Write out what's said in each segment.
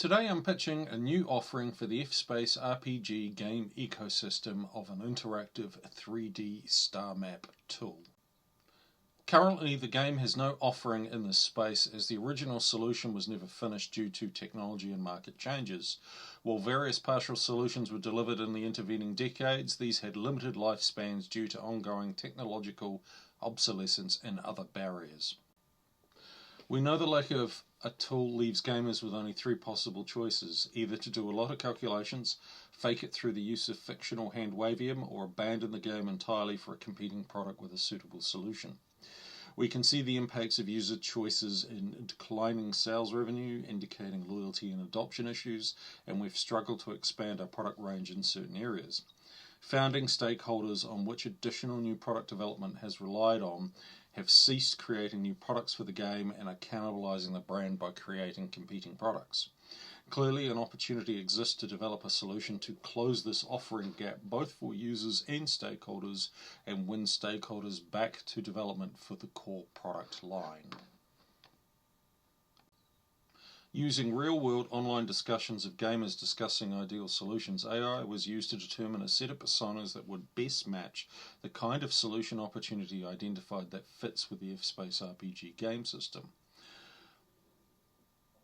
Today I'm pitching a new offering for the FSpaceRPG game ecosystem of an interactive 3D Starmap tool. Currently the game has no offering in this space as the original solution was never finished due to technology and market changes. While various partial solutions were delivered in the intervening decades, these had limited lifespans due to ongoing technological obsolescence and other barriers. We know the lack of a tool leaves gamers with only three possible choices: either to do a lot of calculations, fake it through the use of fictional hand-wavium, or abandon the game entirely for a competing product with a suitable solution. We can see the impacts of user choices in declining sales revenue, indicating loyalty and adoption issues, and we've struggled to expand our product range in certain areas. Founding stakeholders on which additional new product development has relied on have ceased creating new products for the game and are cannibalizing the brand by creating competing products. Clearly, an opportunity exists to develop a solution to close this offering gap both for users and stakeholders and win stakeholders back to development for the core product line. Using real-world online discussions of gamers discussing ideal solutions, AI was used to determine a set of personas that would best match the kind of solution opportunity identified that fits with the FSpaceRPG game system.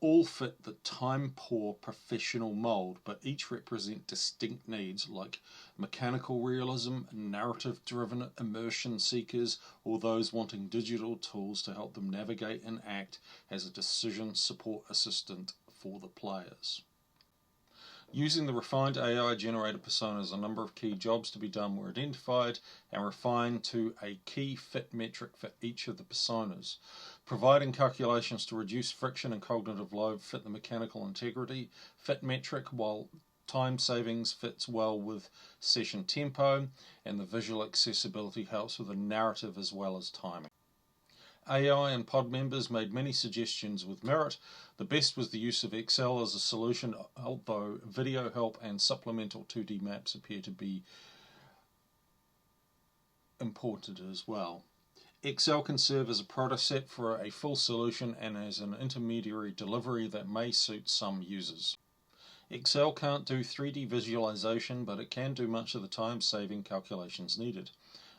All fit the time-poor professional mold, but each represent distinct needs like mechanical realism, narrative-driven immersion seekers, or those wanting digital tools to help them navigate and act as a decision support assistant for the players. Using the refined AI-generated personas, a number of key jobs to be done were identified and refined to a key fit metric for each of the personas. Providing calculations to reduce friction and cognitive load fit the mechanical integrity fit metric, while time savings fits well with session tempo, and the visual accessibility helps with the narrative as well as timing. AI and pod members made many suggestions with merit. The best was the use of Excel as a solution, although video help and supplemental 2D maps appear to be important as well. Excel can serve as a prototype for a full solution and as an intermediary delivery that may suit some users. Excel can't do 3D visualization, but it can do much of the time-saving calculations needed.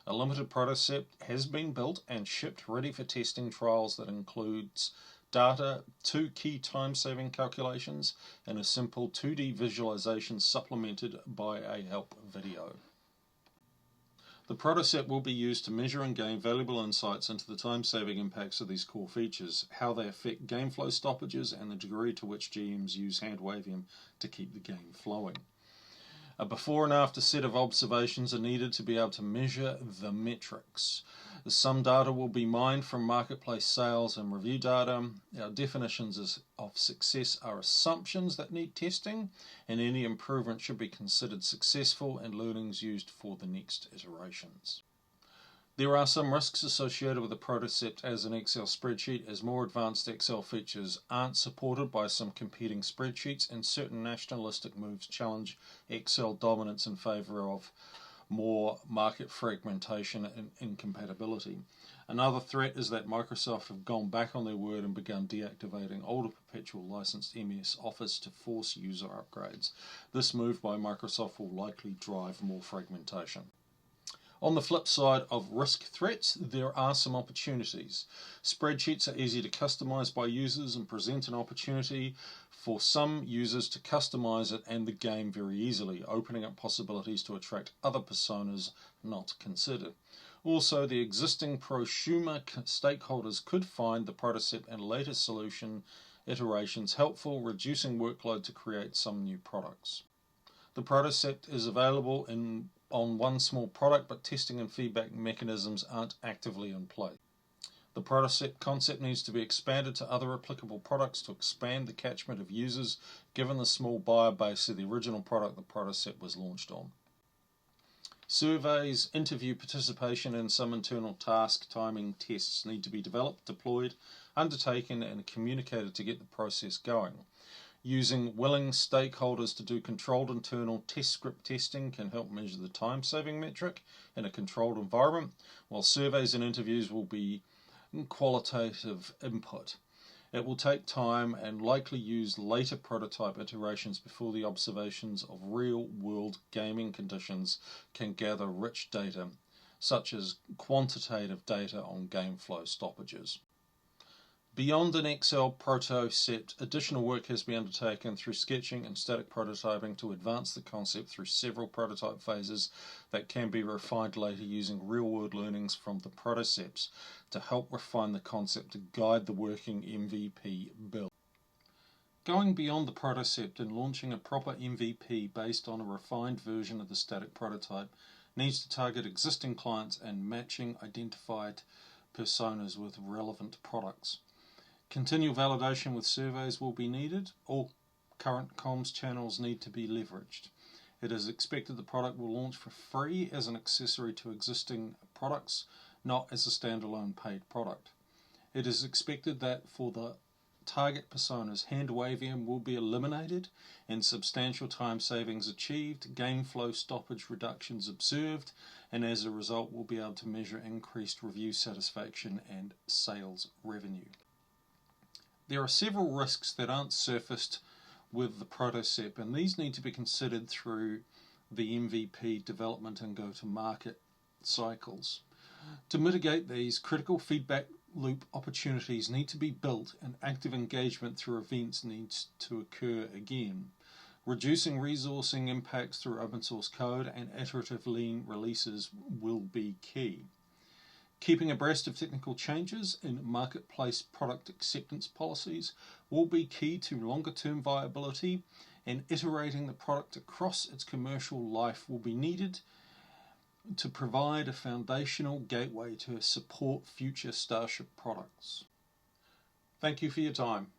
A limited prototype has been built and shipped ready for testing trials that includes data, 2 key time-saving calculations, and a simple 2D visualization supplemented by a help video. The prototype will be used to measure and gain valuable insights into the time-saving impacts of these core features, how they affect game flow stoppages, and the degree to which GMs use hand-wavium to keep the game flowing. A before and after set of observations are needed to be able to measure the metrics. Some data will be mined from marketplace sales and review data. Our definitions of success are assumptions that need testing, and any improvement should be considered successful and learnings used for the next iterations. There are some risks associated with the prototype as an Excel spreadsheet, as more advanced Excel features aren't supported by some competing spreadsheets, and certain nationalistic moves challenge Excel dominance in favour of more market fragmentation and incompatibility. Another threat is that Microsoft have gone back on their word and begun deactivating older perpetual licensed MS Office to force user upgrades. This move by Microsoft will likely drive more fragmentation. On the flip side of risk threats, there are some opportunities. Spreadsheets are easy to customize by users and present an opportunity for some users to customize it and the game very easily, opening up possibilities to attract other personas not considered. Also, the existing prosumer stakeholders could find the prototype and later solution iterations helpful, reducing workload to create some new products. The prototype is available on one small product, but testing and feedback mechanisms aren't actively in play. The prototype concept needs to be expanded to other applicable products to expand the catchment of users, given the small buyer base of the original product the prototype was launched on. Surveys, interview participation, and some internal task timing tests need to be developed, deployed, undertaken, and communicated to get the process going. Using willing stakeholders to do controlled internal test script testing can help measure the time-saving metric in a controlled environment, while surveys and interviews will be qualitative input. It will take time and likely use later prototype iterations before the observations of real-world gaming conditions can gather rich data, such as quantitative data on game flow stoppages. Beyond an Excel protocept, additional work has been undertaken through sketching and static prototyping to advance the concept through several prototype phases that can be refined later using real-world learnings from the protocepts to help refine the concept to guide the working MVP build. Going beyond the protocept and launching a proper MVP based on a refined version of the static prototype needs to target existing clients and matching identified personas with relevant products. Continual validation with surveys will be needed. All current comms channels need to be leveraged. It is expected the product will launch for free as an accessory to existing products, not as a standalone paid product. It is expected that for the target personas, hand-waving will be eliminated and substantial time savings achieved, game flow stoppage reductions observed, and as a result we'll be able to measure increased review satisfaction and sales revenue. There are several risks that aren't surfaced with the protocept, and these need to be considered through the MVP development and go-to-market cycles. To mitigate these, critical feedback loop opportunities need to be built and active engagement through events needs to occur again. Reducing resourcing impacts through open source code and iterative lean releases will be key. Keeping abreast of technical changes in marketplace product acceptance policies will be key to longer-term viability, and iterating the product across its commercial life will be needed to provide a foundational gateway to support future Starship products. Thank you for your time.